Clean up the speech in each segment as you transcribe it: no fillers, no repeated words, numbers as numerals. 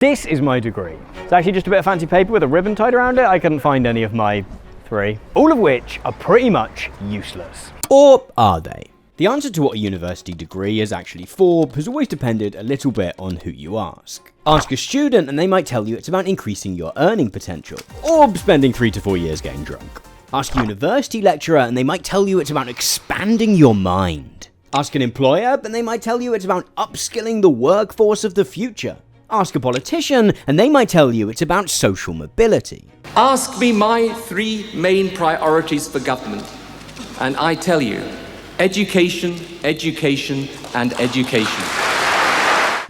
This is my degree. It's actually just a bit of fancy paper with a ribbon tied around it. I couldn't find any of my 3, all of which are pretty much useless. Or are they? The answer to what a university degree is actually for has always depended a little bit on who you ask. Ask a student and they might tell you it's about increasing your earning potential, or spending 3 to 4 years getting drunk. Ask a university lecturer and they might tell you it's about expanding your mind. Ask an employer and they might tell you it's about upskilling the workforce of the future. Ask a politician and they might tell you it's about social mobility. Ask me my 3 main priorities for government, and I tell you, education, education, and education.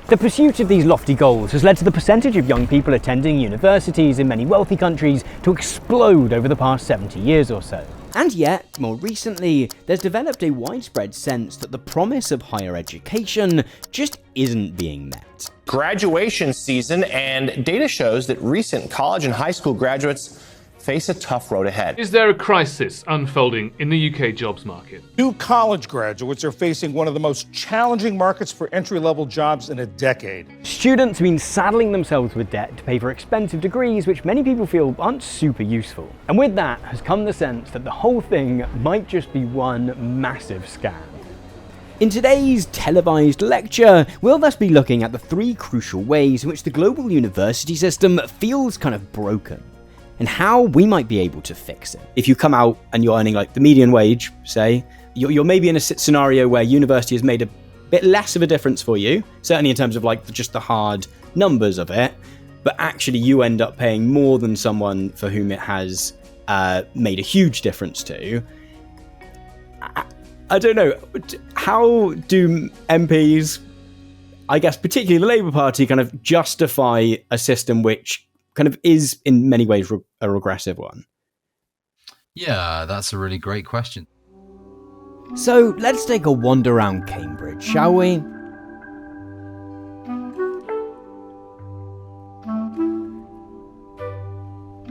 The pursuit of these lofty goals has led to the percentage of young people attending universities in many wealthy countries to explode over the past 70 years or so. And yet, more recently, there's developed a widespread sense that the promise of higher education just isn't being met. Graduation season, and data shows that recent college and high school graduates face a tough road ahead. Is there a crisis unfolding in the UK jobs market? New college graduates are facing one of the most challenging markets for entry-level jobs in a decade. Students have been saddling themselves with debt to pay for expensive degrees which many people feel aren't super useful. And with that has come the sense that the whole thing might just be one massive scam. In today's televised lecture, we'll thus be looking at the 3 crucial ways in which the global university system feels kind of broken, and how we might be able to fix it. If you come out and you're earning like the median wage, say, you're maybe in a scenario where university has made a bit less of a difference for you, certainly in terms of like just the hard numbers of it, but actually you end up paying more than someone for whom it has made a huge difference to. I don't know, how do MPs, I guess particularly the Labour Party, kind of justify a system which kind of is in many ways a regressive one? Yeah, that's a really great question. So let's take a wander around Cambridge, shall we?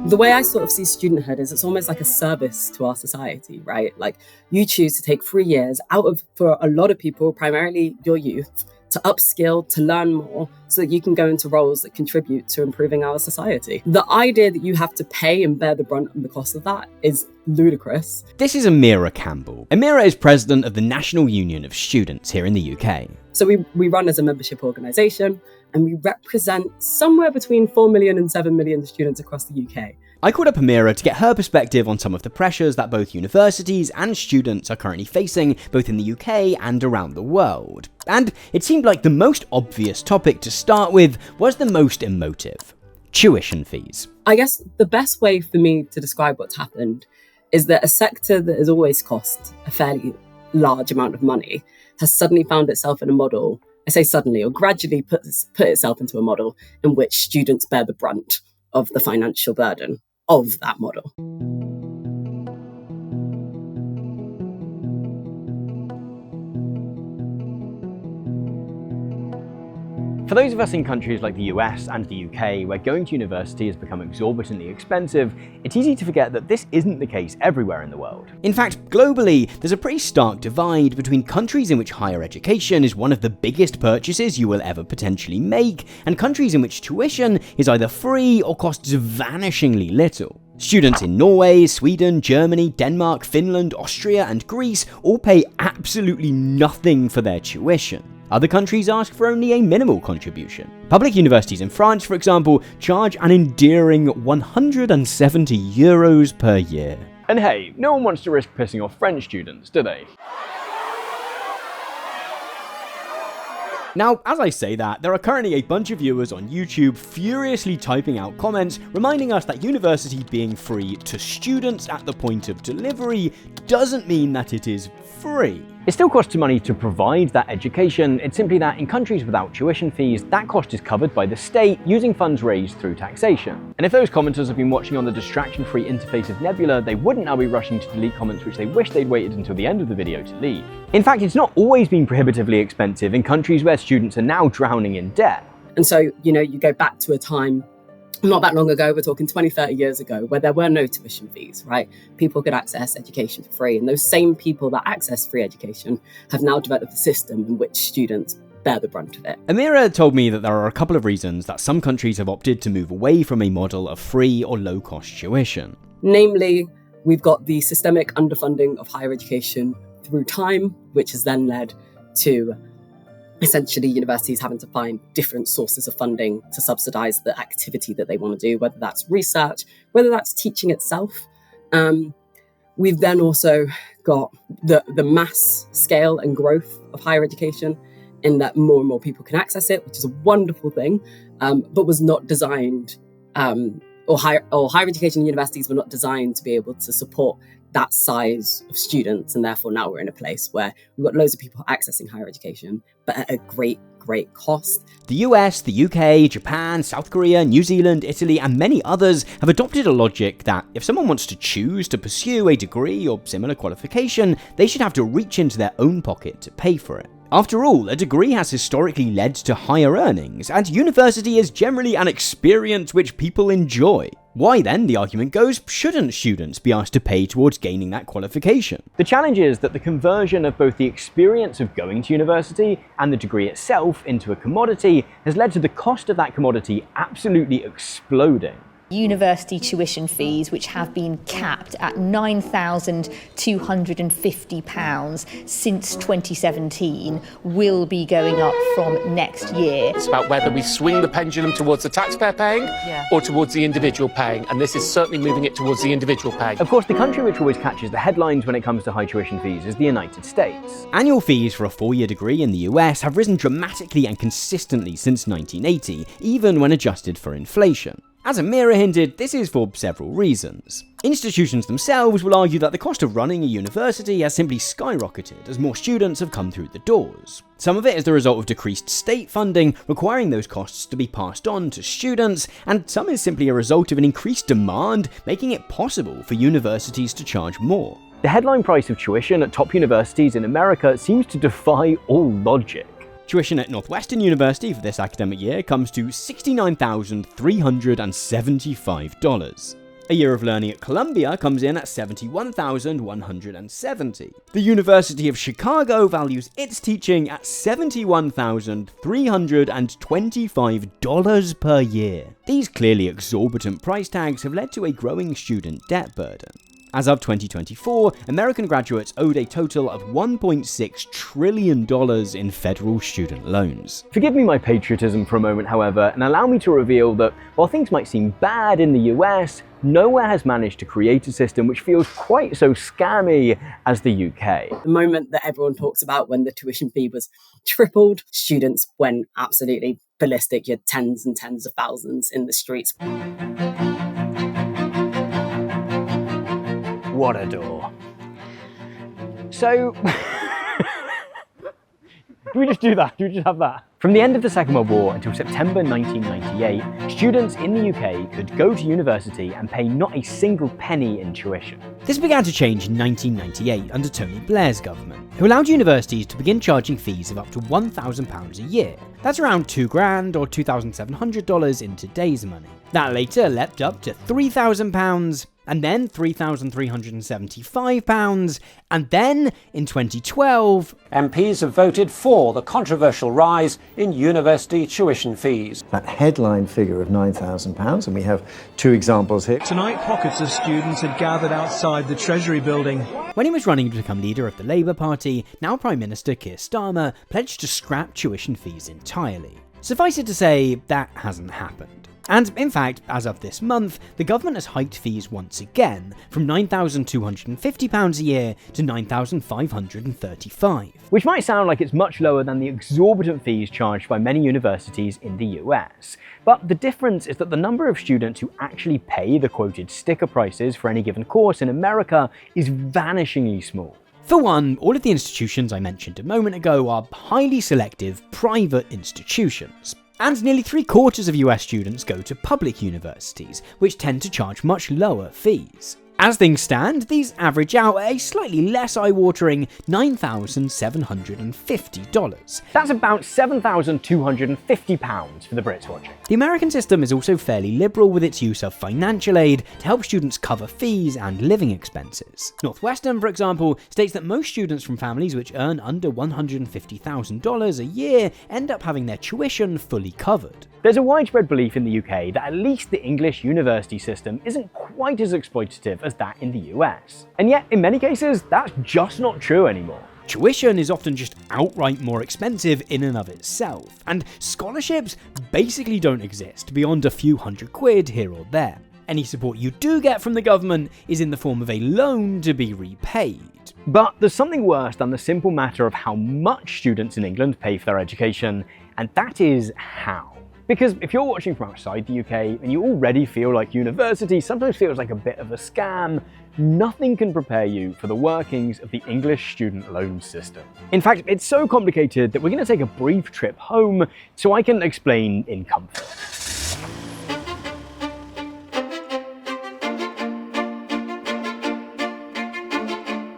The way I sort of see studenthood is it's almost like a service to our society, right? Like you choose to take 3 years for a lot of people, primarily your youth, to upskill, to learn more, so that you can go into roles that contribute to improving our society. The idea that you have to pay and bear the brunt and the cost of that is ludicrous. This is Amira Campbell. Amira is president of the National Union of Students here in the UK. So we run as a membership organisation, and we represent somewhere between 4 million and 7 million students across the UK. I called up Amira to get her perspective on some of the pressures that both universities and students are currently facing, both in the UK and around the world. And it seemed like the most obvious topic to start with was the most emotive: tuition fees. I guess the best way for me to describe what's happened is that a sector that has always cost a fairly large amount of money has suddenly found itself in a model, I say suddenly, or gradually put itself into a model in which students bear the brunt of the financial burden of that model. For those of us in countries like the US and the UK, where going to university has become exorbitantly expensive, it's easy to forget that this isn't the case everywhere in the world. In fact, globally, there's a pretty stark divide between countries in which higher education is one of the biggest purchases you will ever potentially make, and countries in which tuition is either free or costs vanishingly little. Students in Norway, Sweden, Germany, Denmark, Finland, Austria, and Greece all pay absolutely nothing for their tuition. Other countries ask for only a minimal contribution. Public universities in France, for example, charge an endearing €170 per year. And hey, no one wants to risk pissing off French students, do they? Now, as I say that, there are currently a bunch of viewers on YouTube furiously typing out comments reminding us that university being free to students at the point of delivery doesn't mean that it is free. It still costs money to provide that education. It's simply that in countries without tuition fees, that cost is covered by the state using funds raised through taxation. And if those commenters have been watching on the distraction-free interface of Nebula, they wouldn't now be rushing to delete comments which they wish they'd waited until the end of the video to leave. In fact, it's not always been prohibitively expensive in countries where students are now drowning in debt. And so, you go back to a time not that long ago, we're talking 20, 30 years ago, where there were no tuition fees, right? People could access education for free. And those same people that access free education have now developed a system in which students bear the brunt of it. Amira told me that there are a couple of reasons that some countries have opted to move away from a model of free or low-cost tuition. Namely, we've got the systemic underfunding of higher education through time, which has then led to essentially universities having to find different sources of funding to subsidize the activity that they want to do, whether that's research, whether that's teaching itself. We've then also got the mass scale and growth of higher education, in that more and more people can access it, which is a wonderful thing, but was not designed, or higher education universities were not designed to be able to support that size of students. And therefore now we're in a place where we've got loads of people accessing higher education, but at a great cost. The US, the UK, Japan, South Korea, New Zealand, Italy, and many others have adopted a logic that if someone wants to choose to pursue a degree or similar qualification, they should have to reach into their own pocket to pay for it. After all, a degree has historically led to higher earnings, and university is generally an experience which people enjoy. Why then, the argument goes, shouldn't students be asked to pay towards gaining that qualification? The challenge is that the conversion of both the experience of going to university and the degree itself into a commodity has led to the cost of that commodity absolutely exploding. University tuition fees, which have been capped at £9,250 since 2017, will be going up from next year. It's about whether we swing the pendulum towards the taxpayer paying or towards the individual paying, and this is certainly moving it towards the individual paying. Of course, the country which always catches the headlines when it comes to high tuition fees is the United States. Annual fees for a 4-year degree in the US have risen dramatically and consistently since 1980, even when adjusted for inflation. As Amira hinted, this is for several reasons. Institutions themselves will argue that the cost of running a university has simply skyrocketed as more students have come through the doors. Some of it is the result of decreased state funding, requiring those costs to be passed on to students, and some is simply a result of an increased demand, making it possible for universities to charge more. The headline price of tuition at top universities in America seems to defy all logic. Tuition at Northwestern University for this academic year comes to $69,375. A year of learning at Columbia comes in at $71,170. The University of Chicago values its teaching at $71,325 per year. These clearly exorbitant price tags have led to a growing student debt burden. As of 2024, American graduates owed a total of $1.6 trillion in federal student loans. Forgive me my patriotism for a moment, however, and allow me to reveal that while things might seem bad in the US, nowhere has managed to create a system which feels quite so scammy as the UK. The moment that everyone talks about when the tuition fee was tripled, students went absolutely ballistic. You had tens and tens of thousands in the streets. What a door. So, do we just do that? Do we just have that? From the end of the Second World War until September 1998, students in the UK could go to university and pay not a single penny in tuition. This began to change in 1998 under Tony Blair's government, who allowed universities to begin charging fees of up to £1,000 a year. That's around $2,000 or $2,700 in today's money. That later leapt up to £3,000, and then £3,375, and then, in 2012, MPs have voted for the controversial rise in university tuition fees. That headline figure of £9,000, and we have two examples here. Tonight, pockets of students had gathered outside the Treasury building. When he was running to become leader of the Labour Party, now Prime Minister Keir Starmer pledged to scrap tuition fees entirely. Suffice it to say, that hasn't happened. And in fact, as of this month, the government has hiked fees once again, from £9,250 a year to £9,535. Which might sound like it's much lower than the exorbitant fees charged by many universities in the US. But the difference is that the number of students who actually pay the quoted sticker prices for any given course in America is vanishingly small. For one, all of the institutions I mentioned a moment ago are highly selective private institutions. And nearly 3/4 of US students go to public universities, which tend to charge much lower fees. As things stand, these average out at a slightly less eye-watering $9,750. That's about £7,250 for the Brits watching. The American system is also fairly liberal with its use of financial aid to help students cover fees and living expenses. Northwestern, for example, states that most students from families which earn under $150,000 a year end up having their tuition fully covered. There's a widespread belief in the UK that at least the English university system isn't quite as exploitative as that in the US. And yet, in many cases, that's just not true anymore. Tuition is often just outright more expensive in and of itself, and scholarships basically don't exist beyond a few £100 here or there. Any support you do get from the government is in the form of a loan to be repaid. But there's something worse than the simple matter of how much students in England pay for their education, and that is how. Because if you're watching from outside the UK and you already feel like university sometimes feels like a bit of a scam, nothing can prepare you for the workings of the English student loan system. In fact, it's so complicated that we're going to take a brief trip home so I can explain in comfort.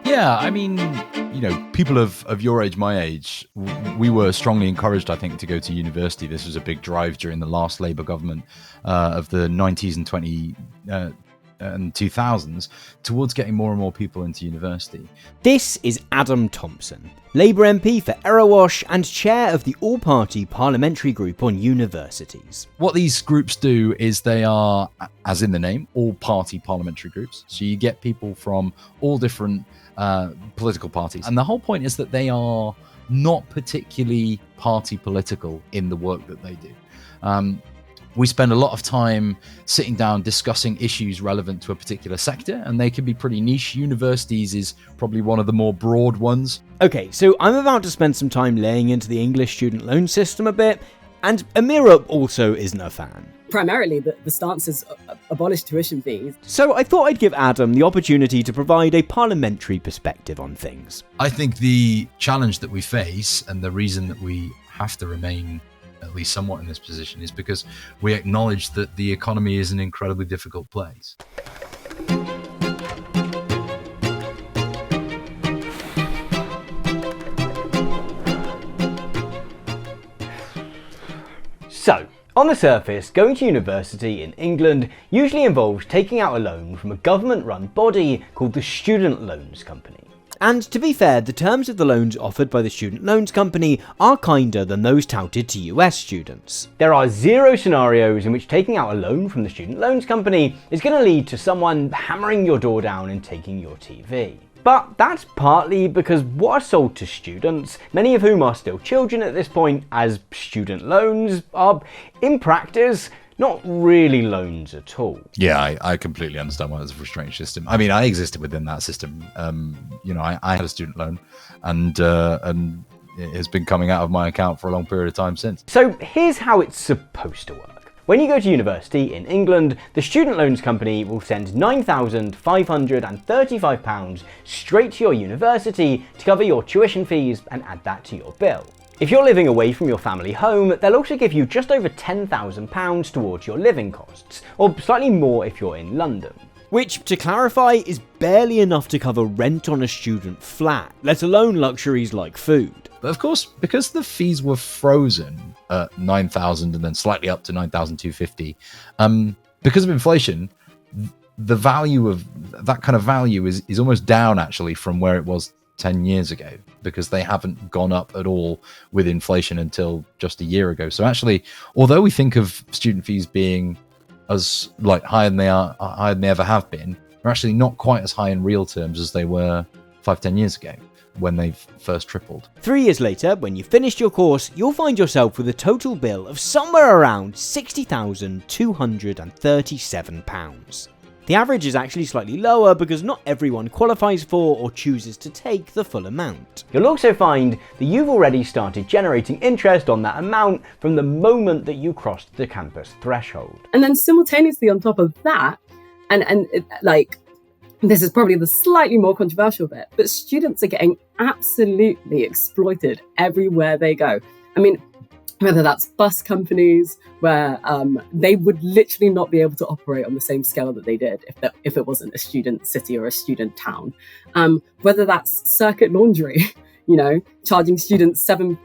Yeah, I mean, people of your age, my age, we were strongly encouraged, I think, to go to university. This was a big drive during the last Labour government of the 90s and 2000s towards getting more and more people into university. This is Adam Thompson, Labour MP for Erewash and chair of the all-party parliamentary group on universities. What these groups do is they are, as in the name, all-party parliamentary groups. So you get people from all different political parties. And the whole point is that they are not particularly party political in the work that they do. We spend a lot of time sitting down discussing issues relevant to a particular sector, and they can be pretty niche. Universities is probably one of the more broad ones. Okay, so I'm about to spend some time laying into the English student loan system a bit, and Amira also isn't a fan. Primarily, the stance is abolish tuition fees. So I thought I'd give Adam the opportunity to provide a parliamentary perspective on things. I think the challenge that we face, and the reason that we have to remain at least somewhat in this position, is because we acknowledge that the economy is an incredibly difficult place. So, on the surface, going to university in England usually involves taking out a loan from a government-run body called the Student Loans Company. And to be fair, the terms of the loans offered by the Student Loans Company are kinder than those touted to US students. There are zero scenarios in which taking out a loan from the Student Loans Company is going to lead to someone hammering your door down and taking your TV. But that's partly because what are sold to students, many of whom are still children at this point, as student loans, are, in practice, not really loans at all. Yeah, I completely understand why it's a frustrating system. I mean, I existed within that system. I had a student loan, and it has been coming out of my account for a long period of time since. So here's how it's supposed to work. When you go to university in England, the Student Loans Company will send £9,535 straight to your university to cover your tuition fees and add that to your bill. If you're living away from your family home, they'll also give you just over £10,000 towards your living costs, or slightly more if you're in London. Which, to clarify, is barely enough to cover rent on a student flat, let alone luxuries like food. But of course, because the fees were frozen at $9,000 and then slightly up to $9,250, because of inflation, the value of that kind of value is almost down actually from where it was 10 years ago, because they haven't gone up at all with inflation until just a year ago. So actually, although we think of student fees being as higher than they ever have been, they're actually not quite as high in real terms as they were 5-10 years ago, when they first tripled. 3 years later, when you've finished your course, you'll find yourself with a total bill of somewhere around £60,237. The average is actually slightly lower because not everyone qualifies for or chooses to take the full amount. You'll also find that you've already started generating interest on that amount from the moment that you crossed the campus threshold. And then simultaneously on top of that, this is probably the slightly more controversial bit, but students are getting absolutely exploited everywhere they go. I mean, whether that's bus companies, where they would literally not be able to operate on the same scale that they did if it wasn't a student city or a student town. Whether that's circuit laundry, charging students £7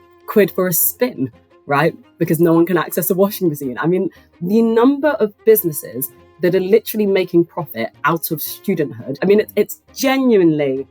for a spin, right? Because no one can access a washing machine. I mean, the number of businesses that are literally making profit out of studenthood, I mean, it's genuinely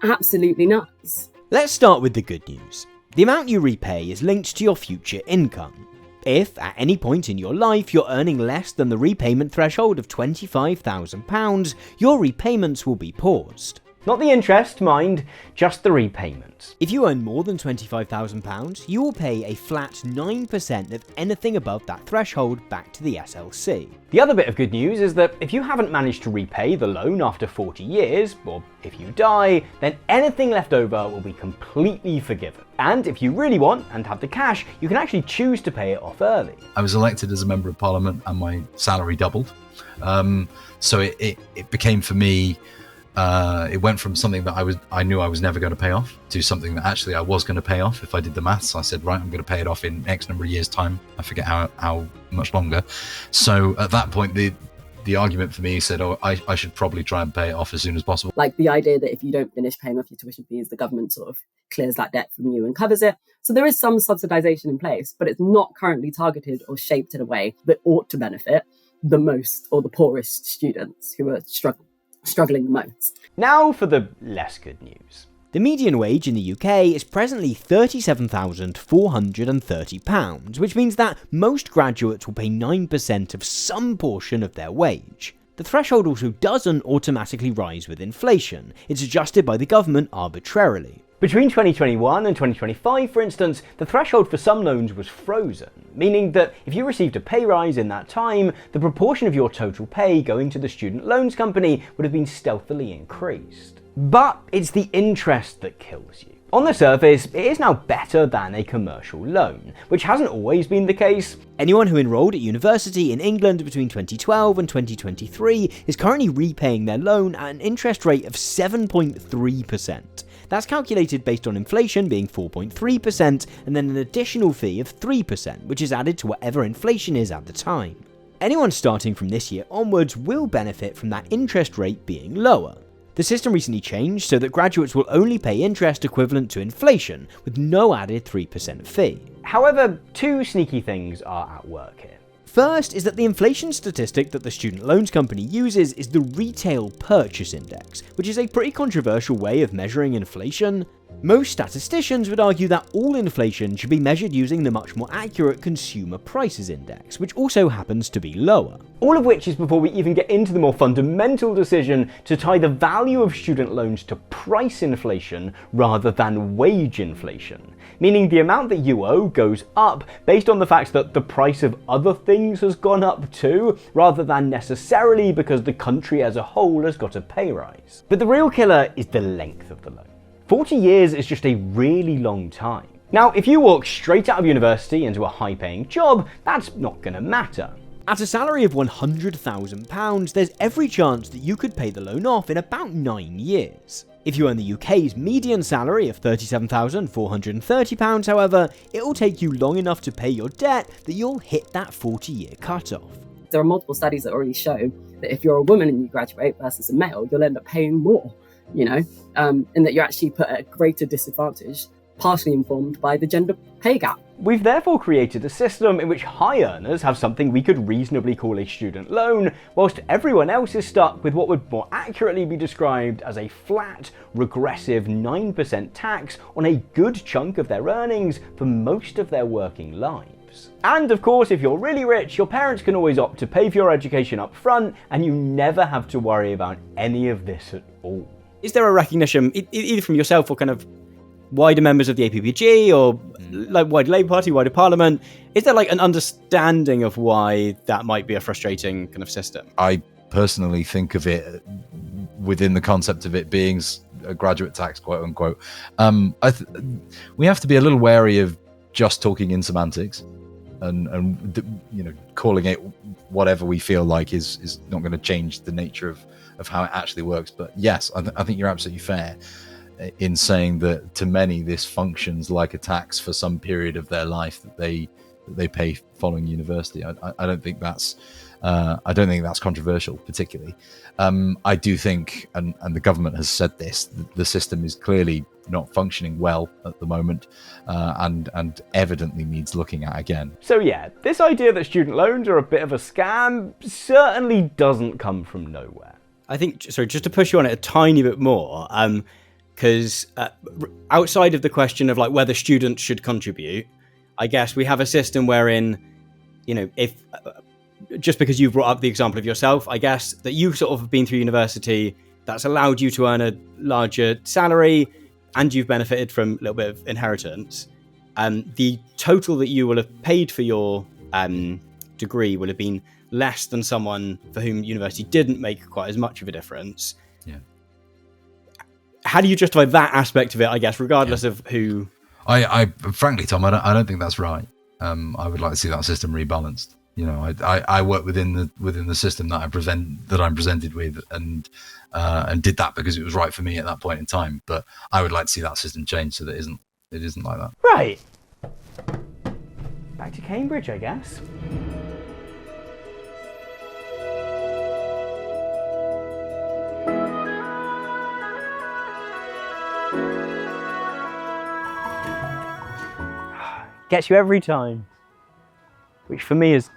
absolutely nuts. Let's start with the good news. The amount you repay is linked to your future income. If, at any point in your life, you're earning less than the repayment threshold of £25,000, your repayments will be paused. Not the interest, mind, just the repayments. If you earn more than £25,000, you will pay a flat 9% of anything above that threshold back to the SLC. The other bit of good news is that if you haven't managed to repay the loan after 40 years, or if you die, then anything left over will be completely forgiven. And if you really want and have the cash, you can actually choose to pay it off early. I was elected as a member of parliament and my salary doubled. So it became for me, it went from something that I knew I was never going to pay off to something that actually I was going to pay off. If I did the maths, I said, right, I'm going to pay it off in X number of years' time. I forget how much longer. So at that point, the argument for me said, I should probably try and pay it off as soon as possible. Like the idea that if you don't finish paying off your tuition fees, the government sort of clears that debt from you and covers it. So there is some subsidization in place, but it's not currently targeted or shaped in a way that ought to benefit the most or the poorest students who are struggling the most. Now for the less good news. The median wage in the UK is presently £37,430, which means that most graduates will pay 9% of some portion of their wage. The threshold also doesn't automatically rise with inflation. It's adjusted by the government arbitrarily. Between 2021 and 2025, for instance, the threshold for some loans was frozen, meaning that if you received a pay rise in that time, the proportion of your total pay going to the student loans company would have been stealthily increased. But it's the interest that kills you. On the surface, it is now better than a commercial loan, which hasn't always been the case. Anyone who enrolled at university in England between 2012 and 2023 is currently repaying their loan at an interest rate of 7.3%. That's calculated based on inflation being 4.3% and then an additional fee of 3%, which is added to whatever inflation is at the time. Anyone starting from this year onwards will benefit from that interest rate being lower. The system recently changed so that graduates will only pay interest equivalent to inflation, with no added 3% fee. However, two sneaky things are at work here. First is that the inflation statistic that the student loans company uses is the Retail Purchase Index, which is a pretty controversial way of measuring inflation. Most statisticians would argue that all inflation should be measured using the much more accurate Consumer Prices Index, which also happens to be lower. All of which is before we even get into the more fundamental decision to tie the value of student loans to price inflation rather than wage inflation, meaning the amount that you owe goes up based on the fact that the price of other things has gone up too, rather than necessarily because the country as a whole has got a pay rise. But the real killer is the length of the loan. 40 years is just a really long time. Now, if you walk straight out of university into a high-paying job, that's not going to matter. At a salary of £100,000, there's every chance that you could pay the loan off in about 9 years. If you earn the UK's median salary of £37,430, however, it will take you long enough to pay your debt that you'll hit that 40-year cutoff. There are multiple studies that already show that if you're a woman and you graduate versus a male, you'll end up paying more, and that you're actually put at a greater disadvantage, partially informed by the gender pay gap. We've therefore created a system in which high earners have something we could reasonably call a student loan, whilst everyone else is stuck with what would more accurately be described as a flat, regressive 9% tax on a good chunk of their earnings for most of their working lives. And of course, if you're really rich, your parents can always opt to pay for your education up front, and you never have to worry about any of this at all. Is there a recognition, either from yourself or kind of wider members of the APPG or like wider Labour Party, wider Parliament, is there like an understanding of why that might be a frustrating kind of system? I personally think of it within the concept of it being a graduate tax, quote unquote. We have to be a little wary of just talking in semantics and calling it whatever we feel like is not going to change the nature of how it actually works. But yes, I think you're absolutely fair. in saying that to many this functions like a tax for some period of their life that they pay following university. I don't think that's controversial particularly. I do think, and the government has said this, the system is clearly not functioning well at the moment, and evidently needs looking at again. So yeah, this idea that student loans are a bit of a scam certainly doesn't come from nowhere. I think, sorry, just to push you on it a tiny bit more, because outside of the question of like whether students should contribute, I guess we have a system wherein, if just because you've brought up the example of yourself, I guess that you've sort of been through university, that's allowed you to earn a larger salary, and you've benefited from a little bit of inheritance. The total that you will have paid for your degree will have been less than someone for whom university didn't make quite as much of a difference. Yeah. How do you justify that aspect of it, I guess, regardless of who... I frankly, Tom, I don't think that's right. I would like to see that system rebalanced. I work within the system that I'm presented with, and did that because it was right for me at that point in time. But I would like to see that system change so that it isn't like that. Right. Back to Cambridge, I guess. Gets you every time, which for me is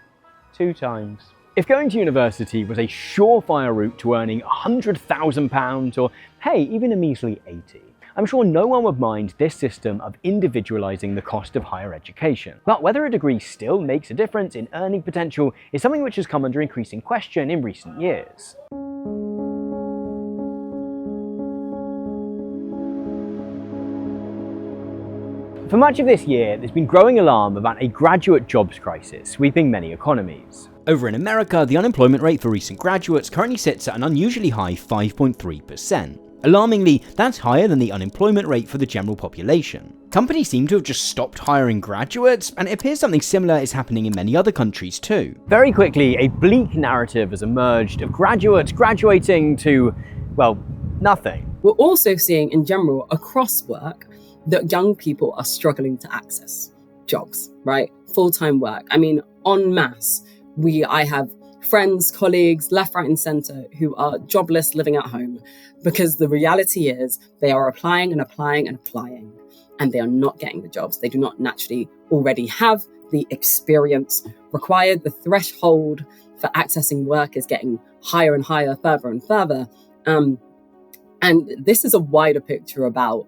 2 times. If going to university was a surefire route to earning £100,000 or, hey, even a measly 80, I'm sure no one would mind this system of individualising the cost of higher education. But whether a degree still makes a difference in earning potential is something which has come under increasing question in recent years. For much of this year, there's been growing alarm about a graduate jobs crisis sweeping many economies. Over in America, the unemployment rate for recent graduates currently sits at an unusually high 5.3%. Alarmingly, that's higher than the unemployment rate for the general population. Companies seem to have just stopped hiring graduates, and it appears something similar is happening in many other countries too. Very quickly, a bleak narrative has emerged of graduates graduating to, well, nothing. We're also seeing in general across work that young people are struggling to access jobs, right? Full-time work. I mean, en masse, I have friends, colleagues, left, right, and centre who are jobless living at home because the reality is they are applying and applying and applying, and they are not getting the jobs. They do not naturally already have the experience required. The threshold for accessing work is getting higher and higher, further and further. And this is a wider picture about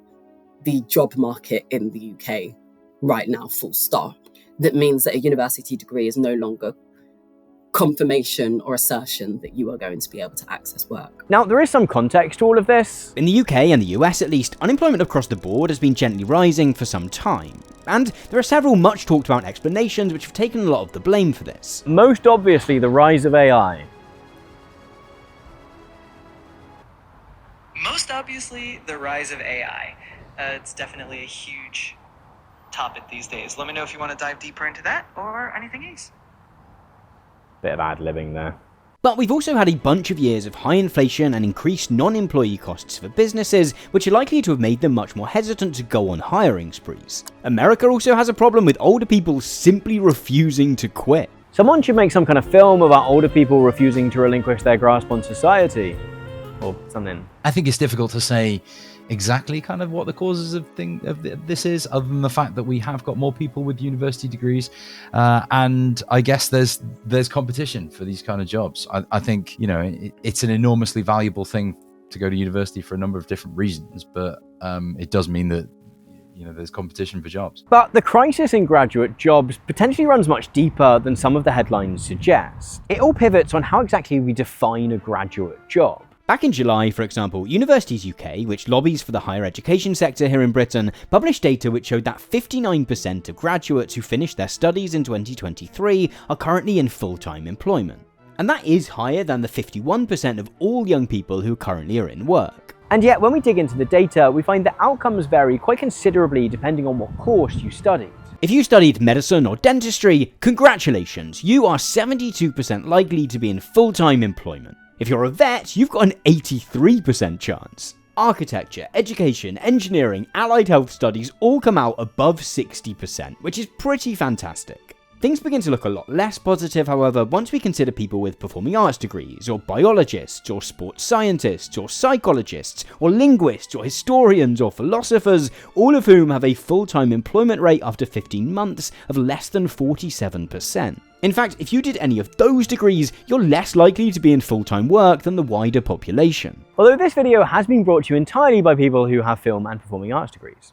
the job market in the UK right now, full stop. That means that a university degree is no longer confirmation or assertion that you are going to be able to access work. Now, there is some context to all of this. In the UK and the US at least, unemployment across the board has been gently rising for some time. And there are several much talked about explanations which have taken a lot of the blame for this. Most obviously, the rise of AI. Most obviously, the rise of AI. It's definitely a huge topic these days. Let me know if you want to dive deeper into that or anything else. Bit of ad-libbing there. But we've also had a bunch of years of high inflation and increased non-employee costs for businesses, which are likely to have made them much more hesitant to go on hiring sprees. America also has a problem with older people simply refusing to quit. Someone should make some kind of film about older people refusing to relinquish their grasp on society. Or something. I think it's difficult to say exactly kind of what the causes of this is, other than the fact that we have got more people with university degrees, and I guess there's competition for these kind of jobs. I think it's an enormously valuable thing to go to university for a number of different reasons, but it does mean that there's competition for jobs. But the crisis in graduate jobs potentially runs much deeper than some of the headlines suggest. It all pivots on how exactly we define a graduate job. Back in July, for example, Universities UK, which lobbies for the higher education sector here in Britain, published data which showed that 59% of graduates who finished their studies in 2023 are currently in full-time employment. And that is higher than the 51% of all young people who currently are in work. And yet, when we dig into the data, we find that outcomes vary quite considerably depending on what course you studied. If you studied medicine or dentistry, congratulations, you are 72% likely to be in full-time employment. If you're a vet, you've got an 83% chance. architecture, education, engineering, allied health studies all come out above 60%, which is pretty fantastic. Things begin to look a lot less positive, however, once we consider people with performing arts degrees, or biologists, or sports scientists, or psychologists, or linguists, or historians, or philosophers, all of whom have a full-time employment rate after 15 months of less than 47%. In fact, if you did any of those degrees, you're less likely to be in full-time work than the wider population. Although this video has been brought to you entirely by people who have film and performing arts degrees.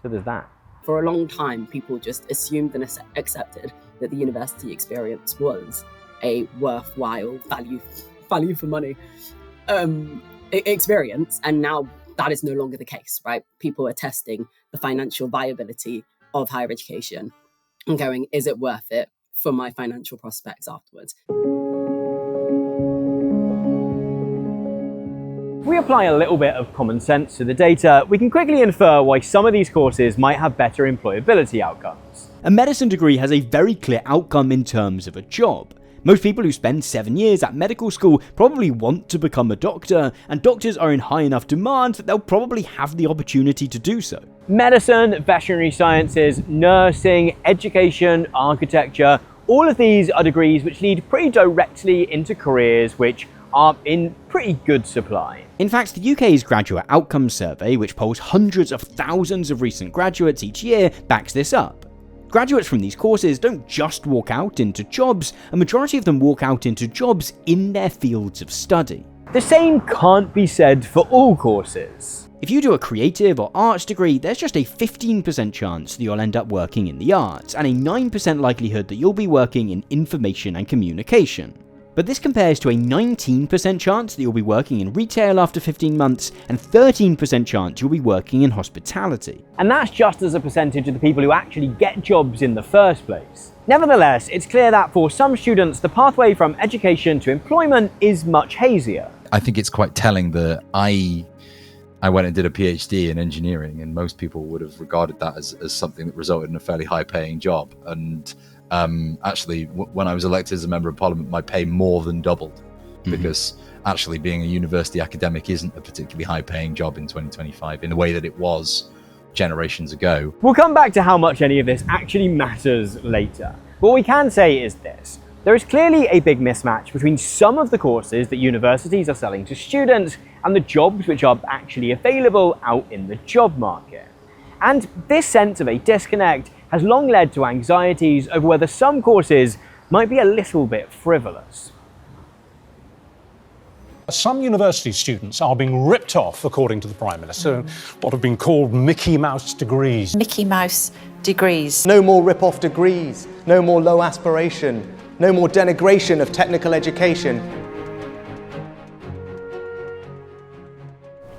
So there's that. For a long time, people just assumed and accepted that the university experience was a worthwhile, value for money experience, and now that is no longer the case, right? People are testing the financial viability of higher education and going, is it worth it for my financial prospects afterwards? If we apply a little bit of common sense to the data, we can quickly infer why some of these courses might have better employability outcomes. A medicine degree has a very clear outcome in terms of a job. Most people who spend 7 years at medical school probably want to become a doctor, and doctors are in high enough demand that they'll probably have the opportunity to do so. Medicine, veterinary sciences, nursing, education, architecture, all of these are degrees which lead pretty directly into careers which are in pretty good supply. In fact, the UK's Graduate Outcomes Survey, which polls hundreds of thousands of recent graduates each year, backs this up. Graduates from these courses don't just walk out into jobs, a majority of them walk out into jobs in their fields of study. The same can't be said for all courses. If you do a creative or arts degree, there's just a 15% chance that you'll end up working in the arts, and a 9% likelihood that you'll be working in information and communication. But this compares to a 19% chance that you'll be working in retail after 15 months, and 13% chance you'll be working in hospitality. And that's just as a percentage of the people who actually get jobs in the first place. Nevertheless, it's clear that for some students, the pathway from education to employment is much hazier. I think it's quite telling that I went and did a PhD in engineering, and most people would have regarded that as something that resulted in a fairly high-paying job. And actually, when I was elected as a member of parliament, my pay more than doubled, because actually being a university academic isn't a particularly high-paying job in 2025 in the way that it was generations ago. We'll come back to how much any of this actually matters later. What we can say is this. There is clearly a big mismatch between some of the courses that universities are selling to students and the jobs which are actually available out in the job market. And this sense of a disconnect has long led to anxieties over whether some courses might be a little bit frivolous. Some university students are being ripped off, according to the Prime Minister, what have been called Mickey Mouse degrees. Mickey Mouse degrees. No more rip-off degrees, no more low aspiration, no more denigration of technical education.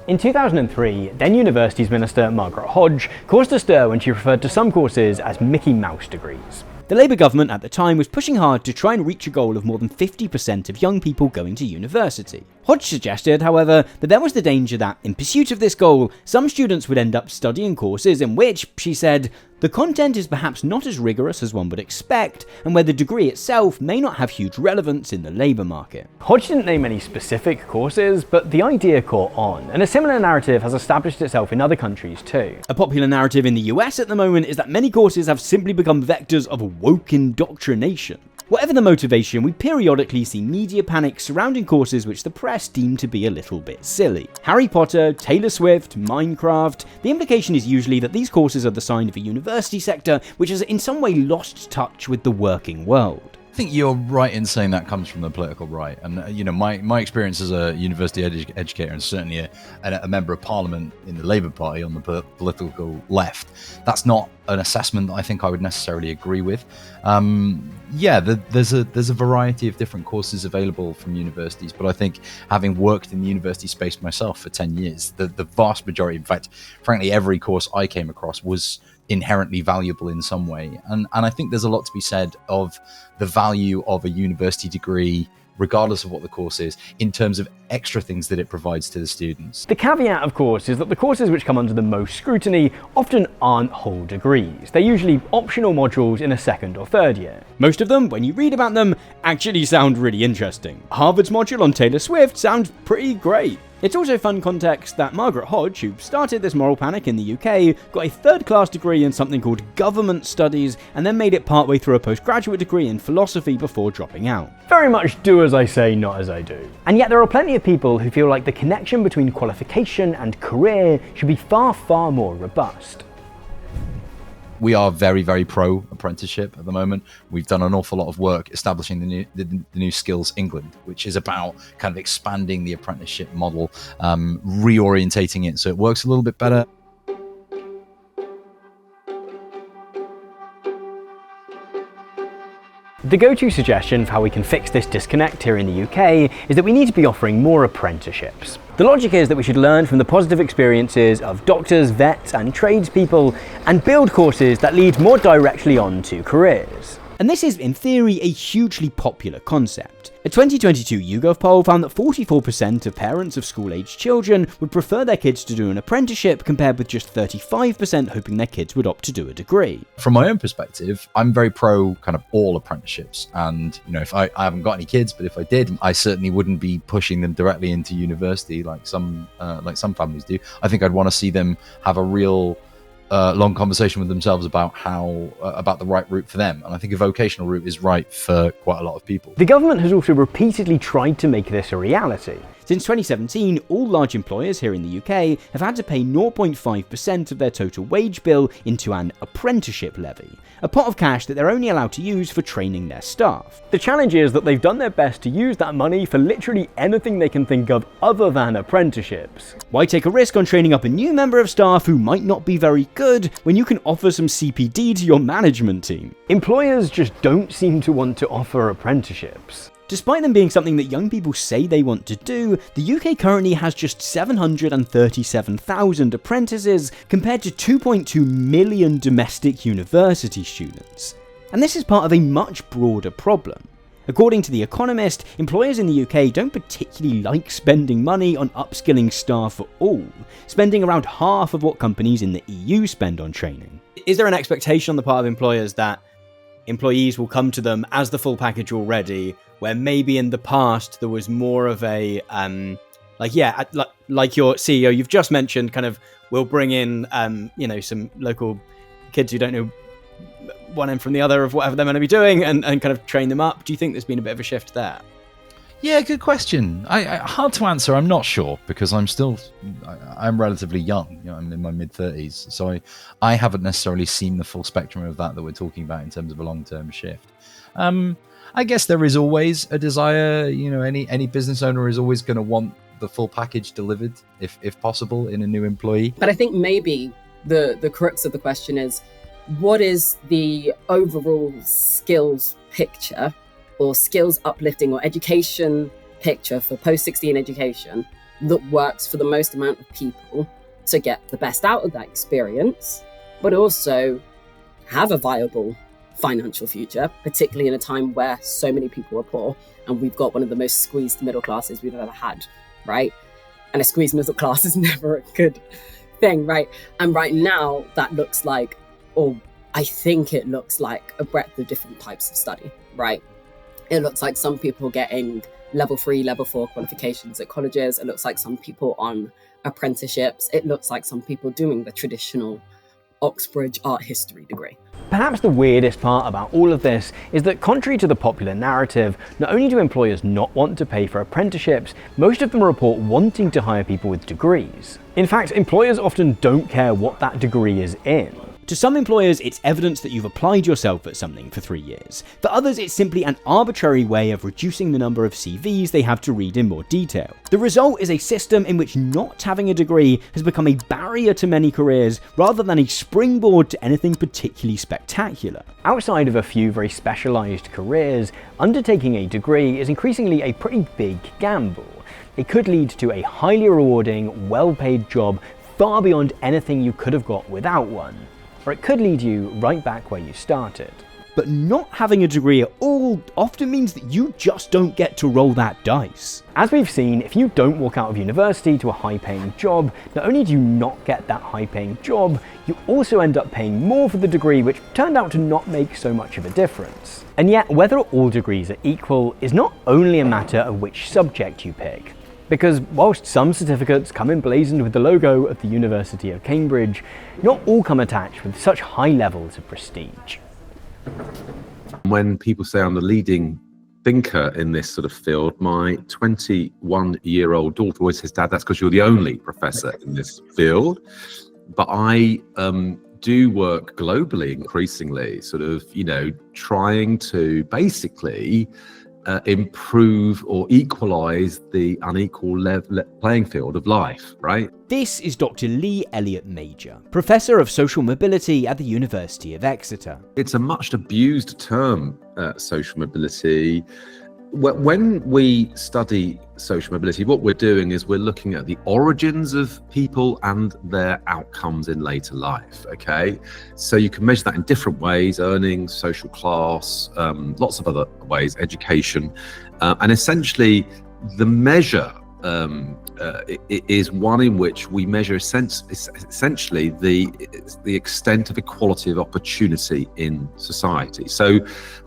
In 2003, then Universities Minister Margaret Hodge caused a stir when she referred to some courses as Mickey Mouse degrees. The Labour government at the time was pushing hard to try and reach a goal of more than 50% of young people going to university. Hodge suggested, however, that there was the danger that, in pursuit of this goal, some students would end up studying courses in which, she said, the content is perhaps not as rigorous as one would expect, and where the degree itself may not have huge relevance in the labour market. Hodge didn't name any specific courses, but the idea caught on, and a similar narrative has established itself in other countries too. A popular narrative in the US at the moment is that many courses have simply become vectors of woke indoctrination. Whatever the motivation, we periodically see media panic surrounding courses which the press deem to be a little bit silly. Harry Potter, Taylor Swift, Minecraft. The implication is usually that these courses are the sign of a university sector which has in some way lost touch with the working world. I think you're right in saying that comes from the political right, and my experience as a university educator and certainly a member of parliament in the Labour Party on the political left, that's not an assessment that I think I would necessarily agree with. There's a variety of different courses available from universities, but I think having worked in the university space myself for 10 years, the vast majority, in fact, frankly, every course I came across was inherently valuable in some way. And I think there's a lot to be said of the value of a university degree regardless of what the course is, in terms of extra things that it provides to the students. The caveat, of course, is that the courses which come under the most scrutiny often aren't whole degrees. They're usually optional modules in a second or third year. Most of them, when you read about them, actually sound really interesting. Harvard's module on Taylor Swift sounds pretty great. It's also fun context that Margaret Hodge, who started this moral panic in the UK, got a third-class degree in something called government studies and then made it partway through a postgraduate degree in philosophy before dropping out. Very much do as I say, not as I do. And yet there are plenty of people who feel like the connection between qualification and career should be far, far more robust. We are very, very pro apprenticeship at the moment. We've done an awful lot of work establishing the new Skills England, which is about kind of expanding the apprenticeship model, reorientating it so it works a little bit better. The go-to suggestion for how we can fix this disconnect here in the UK is that we need to be offering more apprenticeships. The logic is that we should learn from the positive experiences of doctors, vets and tradespeople and build courses that lead more directly on to careers. And this is, in theory, a hugely popular concept. A 2022 YouGov poll found that 44% of parents of school-aged children would prefer their kids to do an apprenticeship, compared with just 35% hoping their kids would opt to do a degree. From my own perspective, I'm very pro kind of all apprenticeships. And, you know, if I haven't got any kids, but if I did, I certainly wouldn't be pushing them directly into university like some families do. I think I'd want to see them have a real long conversation with themselves about about the right route for them. And I think a vocational route is right for quite a lot of people. The government has also repeatedly tried to make this a reality. Since 2017, all large employers here in the UK have had to pay 0.5% of their total wage bill into an apprenticeship levy, a pot of cash that they're only allowed to use for training their staff. The challenge is that they've done their best to use that money for literally anything they can think of other than apprenticeships. Why take a risk on training up a new member of staff who might not be very good when you can offer some CPD to your management team? Employers just don't seem to want to offer apprenticeships. Despite them being something that young people say they want to do, the UK currently has just 737,000 apprentices compared to 2.2 million domestic university students. And this is part of a much broader problem. According to The Economist, employers in the UK don't particularly like spending money on upskilling staff at all, spending around half of what companies in the EU spend on training. Is there an expectation on the part of employers that employees will come to them as the full package already, where maybe in the past there was more of a, like your CEO you've just mentioned, kind of, we'll bring in, some local kids who don't know one end from the other of whatever they're going to be doing and kind of train them up. Do you think there's been a bit of a shift there? Yeah, good question. Hard to answer. I'm not sure because I'm relatively young. You know, I'm in my mid-30s, so I haven't necessarily seen the full spectrum of that we're talking about in terms of a long-term shift. I guess there is always a desire. You know, any business owner is always going to want the full package delivered, if possible, in a new employee. But I think maybe the crux of the question is, what is the overall skills picture or skills uplifting or education picture for post-16 education that works for the most amount of people to get the best out of that experience, but also have a viable financial future, particularly in a time where so many people are poor and we've got one of the most squeezed middle classes we've ever had, right? And a squeezed middle class is never a good thing, right? And right now that looks like, or I think it looks like, a breadth of different types of study, right? It looks like some people getting level 3, level 4 qualifications at colleges. It looks like some people on apprenticeships. It looks like some people doing the traditional Oxbridge art history degree. Perhaps the weirdest part about all of this is that, contrary to the popular narrative, not only do employers not want to pay for apprenticeships, most of them report wanting to hire people with degrees. In fact, employers often don't care what that degree is in. To some employers, it's evidence that you've applied yourself at something for 3 years. For others, it's simply an arbitrary way of reducing the number of CVs they have to read in more detail. The result is a system in which not having a degree has become a barrier to many careers, rather than a springboard to anything particularly spectacular. Outside of a few very specialised careers, undertaking a degree is increasingly a pretty big gamble. It could lead to a highly rewarding, well-paid job far beyond anything you could have got without one. Or it could lead you right back where you started. But not having a degree at all often means that you just don't get to roll that dice. As we've seen, if you don't walk out of university to a high-paying job, not only do you not get that high-paying job, you also end up paying more for the degree, which turned out to not make so much of a difference. And yet, whether all degrees are equal is not only a matter of which subject you pick. Because whilst some certificates come emblazoned with the logo of the University of Cambridge, not all come attached with such high levels of prestige. When people say I'm the leading thinker in this sort of field, my 21-year-old daughter always says, "Dad, that's because you're the only professor in this field." But I do work globally increasingly, sort of, trying to basically improve or equalize the unequal playing field of life, right? This is Dr. Lee Elliott Major, Professor of Social Mobility at the University of Exeter. It's a much abused term, social mobility. When we study social mobility, what we're doing is we're looking at the origins of people and their outcomes in later life, okay? So you can measure that in different ways: earnings, social class, lots of other ways, education. And essentially, the measure is one in which we measure essentially the extent of equality of opportunity in society. So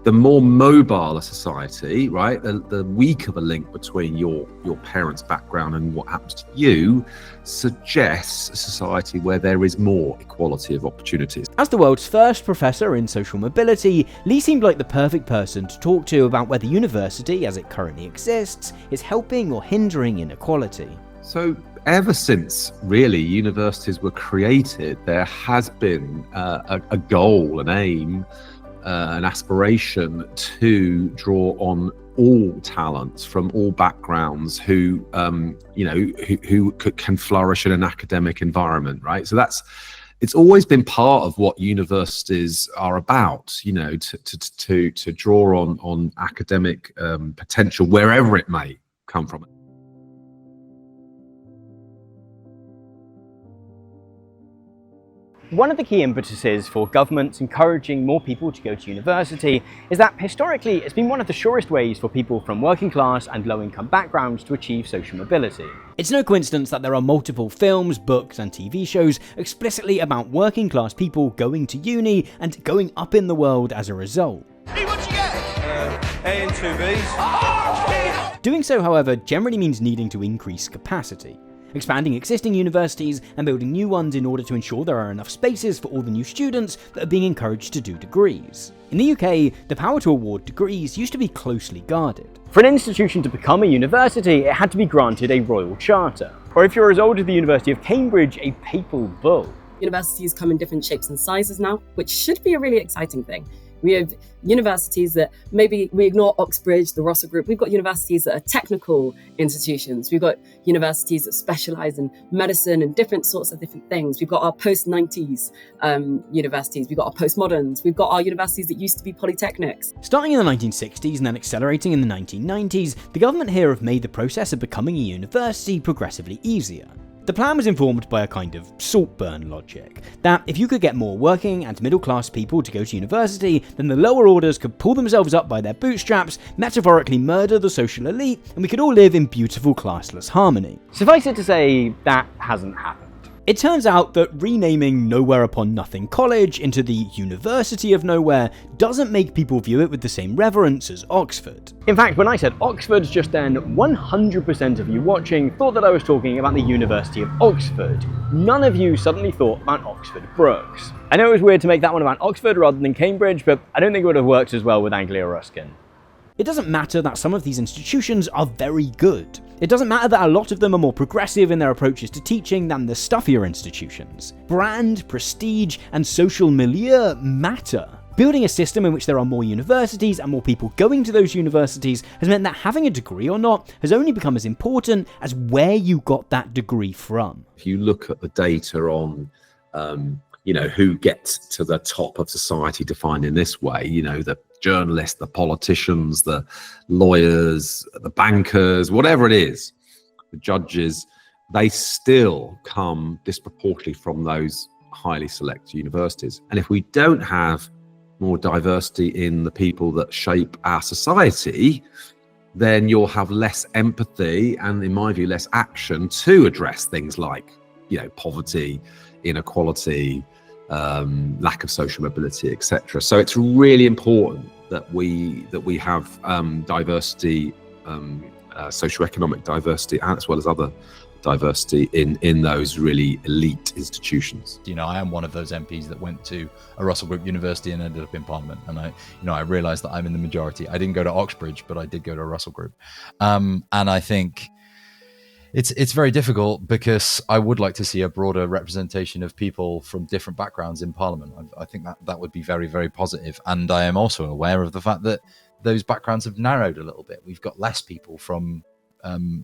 the more mobile a society, right, the weaker the link between your parents' background and what happens to you suggests a society where there is more equality of opportunities. As the world's first professor in social mobility, Lee seemed like the perfect person to talk to about whether university, as it currently exists, is helping or hindering inequality. So ever since really universities were created, there has been a goal, an aim, an aspiration to draw on all talents from all backgrounds who can flourish in an academic environment, right? So it's always been part of what universities are about, to draw on academic potential wherever it may come from. One of the key impetuses for governments encouraging more people to go to university is that historically it's been one of the surest ways for people from working class and low-income backgrounds to achieve social mobility. It's no coincidence that there are multiple films, books and TV shows explicitly about working class people going to uni and going up in the world as a result. Hey, what you get? A and 2 Bs. Doing so, however, generally means needing to increase capacity, expanding existing universities and building new ones in order to ensure there are enough spaces for all the new students that are being encouraged to do degrees. In the UK, the power to award degrees used to be closely guarded. For an institution to become a university, it had to be granted a royal charter, or if you're as old as the University of Cambridge, a papal bull. Universities come in different shapes and sizes now, which should be a really exciting thing. We have universities that maybe we ignore Oxbridge, the Russell Group. We've got universities that are technical institutions. We've got universities that specialize in medicine and different sorts of different things. We've got our post-90s universities. We've got our postmoderns. We've got our universities that used to be polytechnics. Starting in the 1960s and then accelerating in the 1990s, the government here have made the process of becoming a university progressively easier. The plan was informed by a kind of Saltburn logic, that if you could get more working and middle-class people to go to university, then the lower orders could pull themselves up by their bootstraps, metaphorically murder the social elite, and we could all live in beautiful classless harmony. Suffice it to say, that hasn't happened. It turns out that renaming Nowhere Upon Nothing College into the University of Nowhere doesn't make people view it with the same reverence as Oxford. In fact, when I said Oxford just then, 100% of you watching thought that I was talking about the University of Oxford. None of you suddenly thought about Oxford Brookes. I know it was weird to make that one about Oxford rather than Cambridge, but I don't think it would have worked as well with Anglia Ruskin. It doesn't matter that some of these institutions are very good. It doesn't matter that a lot of them are more progressive in their approaches to teaching than the stuffier institutions. Brand, prestige, and social milieu matter. Building a system in which there are more universities and more people going to those universities has meant that having a degree or not has only become as important as where you got that degree from. If you look at the data on who gets to the top of society defined in this way, the journalists, the politicians, the lawyers, the bankers, whatever it is, the judges, they still come disproportionately from those highly select universities. And if we don't have more diversity in the people that shape our society, then you'll have less empathy and, in my view, less action to address things like, poverty, inequality, lack of social mobility, etc. So it's really important that we have diversity, socioeconomic diversity, as well as other diversity in those really elite institutions. I am one of those MPs that went to a Russell Group university and ended up in Parliament, and I realised that I'm in the majority. I didn't go to Oxbridge, but I did go to a Russell Group, and I think it's very difficult because I would like to see a broader representation of people from different backgrounds in Parliament. I think that would be very, very positive, and I am also aware of the fact that those backgrounds have narrowed a little bit. We've got less people from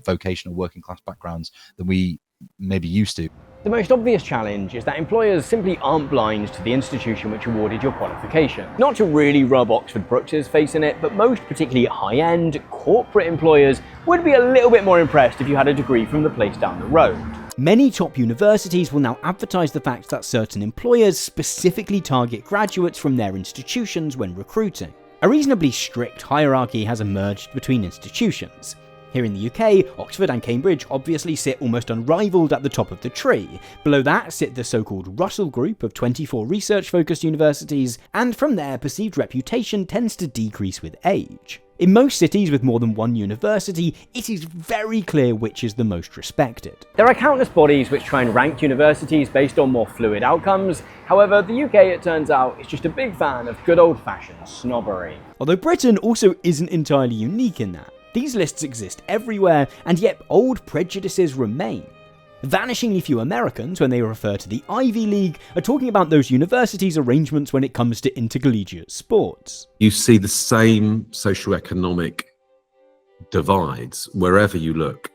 vocational working class backgrounds than we maybe used to. The most obvious challenge is that employers simply aren't blind to the institution which awarded your qualification. Not to really rub Oxford Brookes' face in it, but most particularly high-end corporate employers would be a little bit more impressed if you had a degree from the place down the road. Many top universities will now advertise the fact that certain employers specifically target graduates from their institutions when recruiting. A reasonably strict hierarchy has emerged between institutions. Here in the UK, Oxford and Cambridge obviously sit almost unrivaled at the top of the tree. Below that sit the so-called Russell Group of 24 research-focused universities, and from there, perceived reputation tends to decrease with age. In most cities with more than one university, it is very clear which is the most respected. There are countless bodies which try and rank universities based on more fluid outcomes. However, the UK, it turns out, is just a big fan of good old-fashioned snobbery. Although Britain also isn't entirely unique in that. These lists exist everywhere, and yet old prejudices remain. Vanishingly few Americans, when they refer to the Ivy League, are talking about those universities' arrangements when it comes to intercollegiate sports. You see the same socioeconomic divides wherever you look.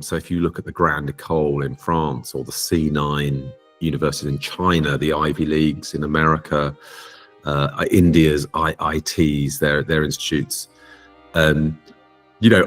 So if you look at the Grande École in France, or the C9 universities in China, the Ivy Leagues in America, India's IITs, their institutes,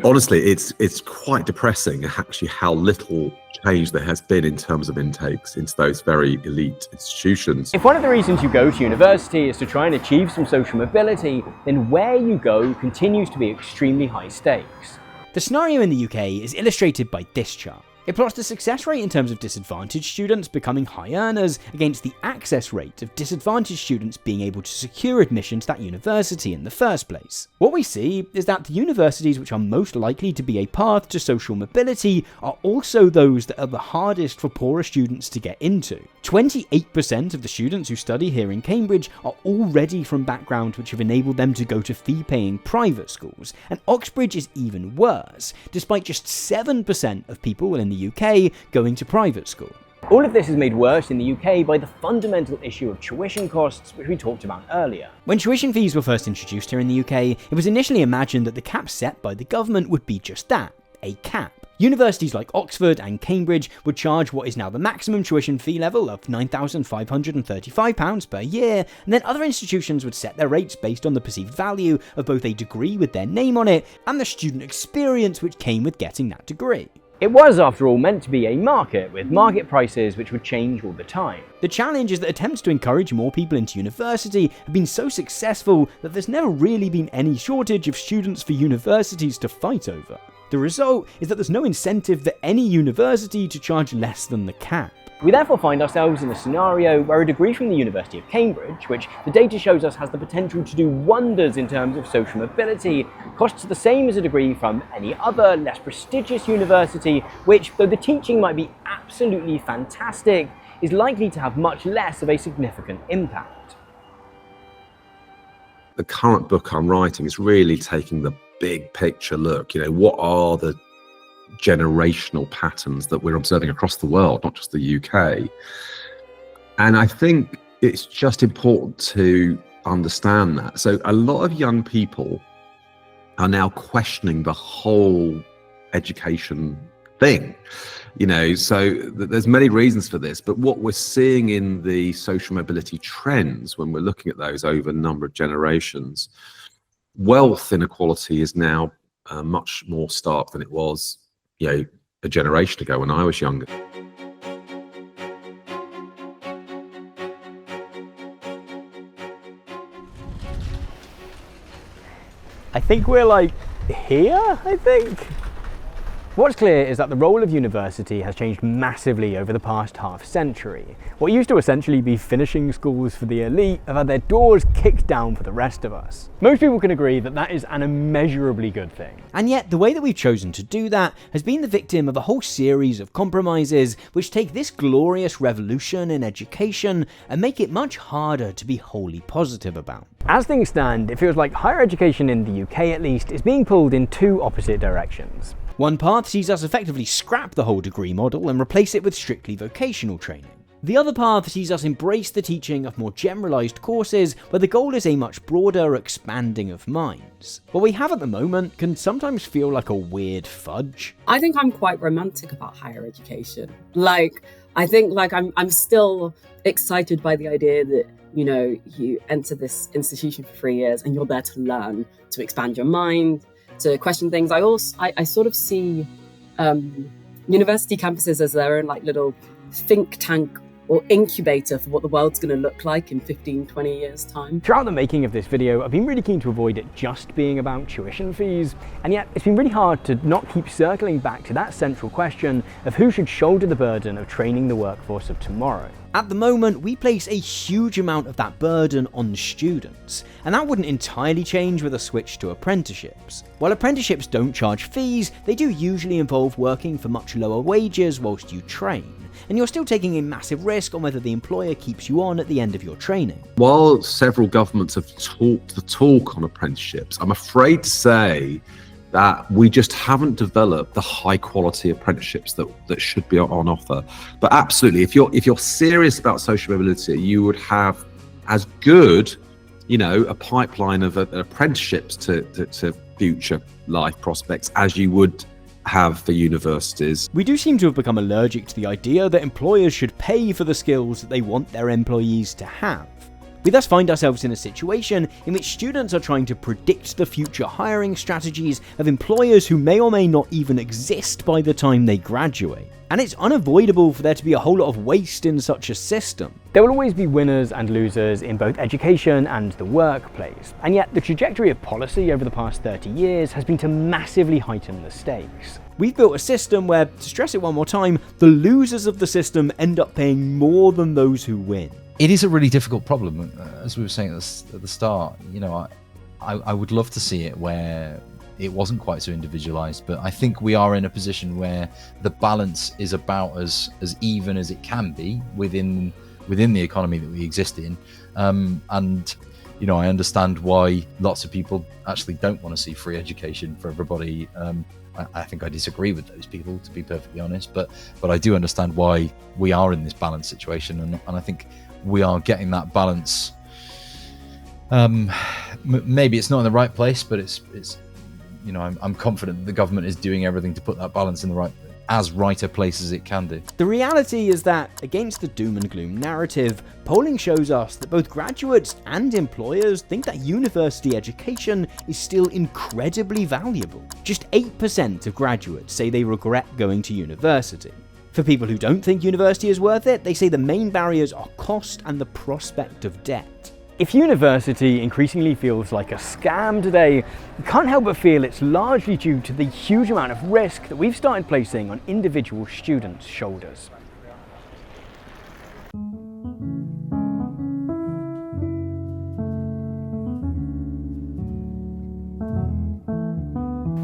honestly, it's quite depressing actually how little change there has been in terms of intakes into those very elite institutions. If one of the reasons you go to university is to try and achieve some social mobility, then where you go continues to be extremely high stakes. The scenario in the UK is illustrated by this chart. It plots the success rate in terms of disadvantaged students becoming high earners against the access rate of disadvantaged students being able to secure admission to that university in the first place. What we see is that the universities which are most likely to be a path to social mobility are also those that are the hardest for poorer students to get into. 28% of the students who study here in Cambridge are already from backgrounds which have enabled them to go to fee-paying private schools, and Oxbridge is even worse, despite just 7% of people in the UK going to private school. All of this is made worse in the UK by the fundamental issue of tuition costs, which we talked about earlier. When tuition fees were first introduced here in the UK, it was initially imagined that the cap set by the government would be just that, a cap. Universities like Oxford and Cambridge would charge what is now the maximum tuition fee level of £9,535 per year, and then other institutions would set their rates based on the perceived value of both a degree with their name on it and the student experience which came with getting that degree. It was, after all, meant to be a market, with market prices which would change all the time. The challenge is that attempts to encourage more people into university have been so successful that there's never really been any shortage of students for universities to fight over. The result is that there's no incentive for any university to charge less than the cap. We therefore find ourselves in a scenario where a degree from the University of Cambridge, which the data shows us has the potential to do wonders in terms of social mobility, costs the same as a degree from any other, less prestigious university, which, though the teaching might be absolutely fantastic, is likely to have much less of a significant impact. The current book I'm writing is really taking the big picture look. What are the generational patterns that we're observing across the world, not just the UK? And I think it's just important to understand that. So a lot of young people are now questioning the whole education thing. So there's many reasons for this, but what we're seeing in the social mobility trends, when we're looking at those over a number of generations, wealth inequality is now much more stark than it was a generation ago when I was younger. think we're like here, I think. What's clear is that the role of university has changed massively over the past half century. What used to essentially be finishing schools for the elite have had their doors kicked down for the rest of us. Most people can agree that that is an immeasurably good thing. And yet, the way that we've chosen to do that has been the victim of a whole series of compromises which take this glorious revolution in education and make it much harder to be wholly positive about. As things stand, it feels like higher education in the UK at least is being pulled in two opposite directions. One path sees us effectively scrap the whole degree model and replace it with strictly vocational training. The other path sees us embrace the teaching of more generalised courses where the goal is a much broader expanding of minds. What we have at the moment can sometimes feel like a weird fudge. I think I'm quite romantic about higher education. I think I'm still excited by the idea that, you know, you enter this institution for 3 years and you're there to learn, to expand your mind, to question things. I sort of see university campuses as their own like little think tank or incubator for what the world's going to look like in 15, 20 years' time. Throughout the making of this video, I've been really keen to avoid it just being about tuition fees, and yet it's been really hard to not keep circling back to that central question of who should shoulder the burden of training the workforce of tomorrow. At the moment, we place a huge amount of that burden on students, and that wouldn't entirely change with a switch to apprenticeships. While apprenticeships don't charge fees, they do usually involve working for much lower wages whilst you train, and you're still taking a massive risk on whether the employer keeps you on at the end of your training. While several governments have talked the talk on apprenticeships, I'm afraid to say that we just haven't developed the high quality apprenticeships that should be on offer. But absolutely, if you're serious about social mobility, you would have as good, you know, a pipeline of apprenticeships to future life prospects as you would have for universities. We do seem to have become allergic to the idea that employers should pay for the skills that they want their employees to have. We thus find ourselves in a situation in which students are trying to predict the future hiring strategies of employers who may or may not even exist by the time they graduate. And it's unavoidable for there to be a whole lot of waste in such a system. There will always be winners and losers in both education and the workplace, and yet the trajectory of policy over the past 30 years has been to massively heighten the stakes. We've built a system where, to stress it one more time, the losers of the system end up paying more than those who win. It is a really difficult problem, as we were saying at the start. You know, I would love to see it where it wasn't quite so individualized, but I think we are in a position where the balance is about as even as it can be within the economy that we exist in. And you know, I understand why lots of people actually don't want to see free education for everybody. I think I disagree with those people, to be perfectly honest, but I do understand why we are in this balanced situation, and I think we are getting that balance. Maybe it's not in the right place, but it's you know, I'm confident that the government is doing everything to put that balance in the right a place as it can do. The reality is that, against the doom and gloom narrative, polling shows us that both graduates and employers think that university education is still incredibly valuable. Just 8% of graduates say they regret going to university. For people who don't think university is worth it, they say the main barriers are cost and the prospect of debt. If university increasingly feels like a scam today, you can't help but feel it's largely due to the huge amount of risk that we've started placing on individual students' shoulders.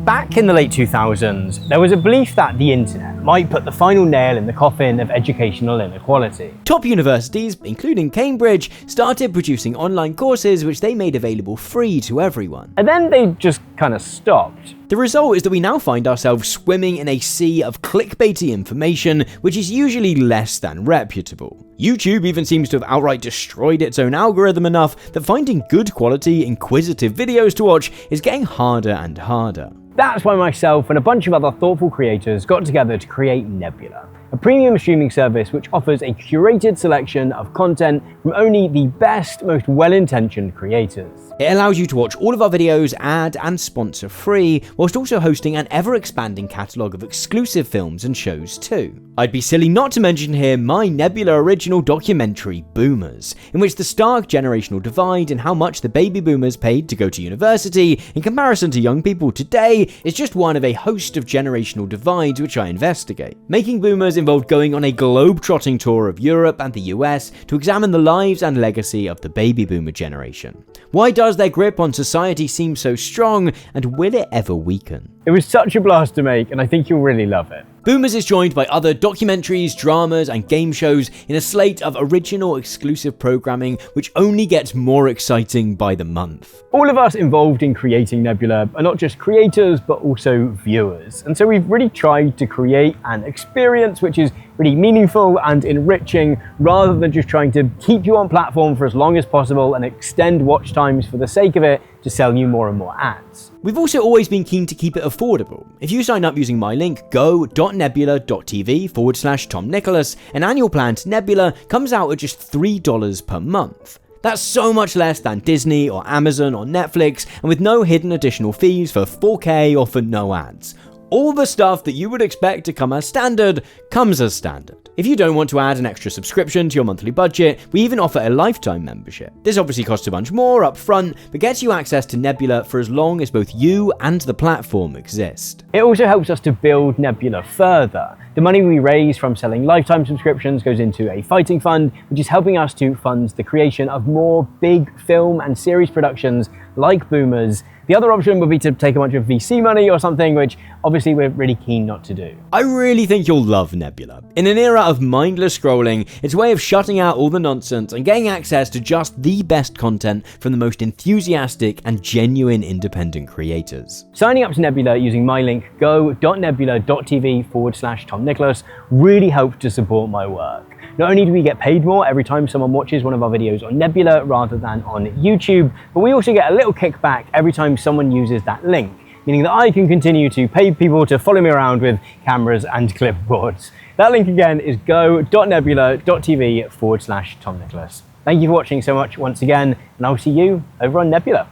Back in the late 2000s, there was a belief that the internet might put the final nail in the coffin of educational inequality. Top universities, including Cambridge, started producing online courses which they made available free to everyone. And then they just kind of stopped. The result is that we now find ourselves swimming in a sea of clickbaity information, which is usually less than reputable. YouTube even seems to have outright destroyed its own algorithm enough that finding good quality, inquisitive videos to watch is getting harder and harder. That's why myself and a bunch of other thoughtful creators got together to create Nebula. a premium streaming service which offers a curated selection of content from only the best, most well-intentioned creators. It allows you to watch all of our videos ad and sponsor free, whilst also hosting an ever-expanding catalogue of exclusive films and shows too. I'd be silly not to mention here my Nebula original documentary Boomers, in which the stark generational divide and how much the baby boomers paid to go to university in comparison to young people today is just one of a host of generational divides which I investigate. Making Boomers involved going on a globe-trotting tour of Europe and the US to examine the lives and legacy of the baby boomer generation. Why does their grip on society seem so strong, and will it ever weaken? It was such a blast to make, and I think you'll really love it. Boomers is joined by other documentaries, dramas, and game shows in a slate of original exclusive programming which only gets more exciting by the month. All of us involved in creating Nebula are not just creators, but also viewers. And so we've really tried to create an experience which is really meaningful and enriching, rather than just trying to keep you on platform for as long as possible and extend watch times for the sake of it to sell you more and more ads. We've also always been keen to keep it affordable. If you sign up using my link, go.nebula.tv/Tom Nicholas, an annual plan to Nebula comes out at just $3 per month. That's so much less than Disney or Amazon or Netflix, and with no hidden additional fees for 4K or for no ads. All the stuff that you would expect to come as standard comes as standard. If you don't want to add an extra subscription to your monthly budget, we even offer a lifetime membership. This obviously costs a bunch more up front, but gets you access to Nebula for as long as both you and the platform exist. It also helps us to build Nebula further. The money we raise from selling lifetime subscriptions goes into a fighting fund, which is helping us to fund the creation of more big film and series productions like Boomers. The other option would be to take a bunch of VC money or something, which obviously we're really keen not to do. I really think you'll love Nebula. In an era of mindless scrolling, it's a way of shutting out all the nonsense and getting access to just the best content from the most enthusiastic and genuine independent creators. Signing up to Nebula using my link, go.nebula.tv/Tom Nicholas, really helps to support my work. Not only do we get paid more every time someone watches one of our videos on Nebula rather than on YouTube, but we also get a little kickback every time someone uses that link, meaning that I can continue to pay people to follow me around with cameras and clipboards. That link again is go.nebula.tv/Tom Nicholas. Thank you for watching so much once again, and I'll see you over on Nebula.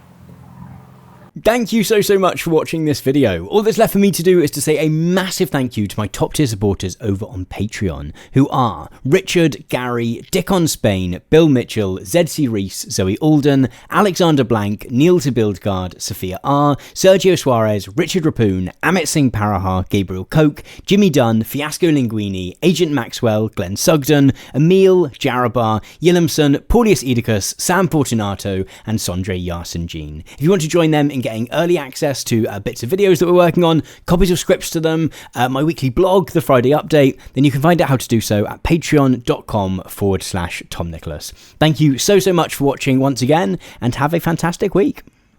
Thank you so much for watching this video. All that's left for me to do is to say a massive thank you to my top tier supporters over on Patreon, who are Richard, Gary, Dick on Spain, Bill Mitchell, ZC Reese, Zoe Alden, Alexander Blank, Neil to Buildguard, Sophia R, Sergio Suarez, Richard Rapoon, Amit Singh Parahar, Gabriel Koch, Jimmy Dunn, Fiasco Linguini, Agent Maxwell, Glenn Sugden, Emil, Jarabar, Yillamson, Paulius Edicus, Sam Fortunato, and Sondre Yarsin-Jean. If you want to join them in getting early access to bits of videos that we're working on, copies of scripts to them, my weekly blog, The Friday Update, then you can find out how to do so at patreon.com/Tom Nicholas. Thank you so much for watching once again, and have a fantastic week.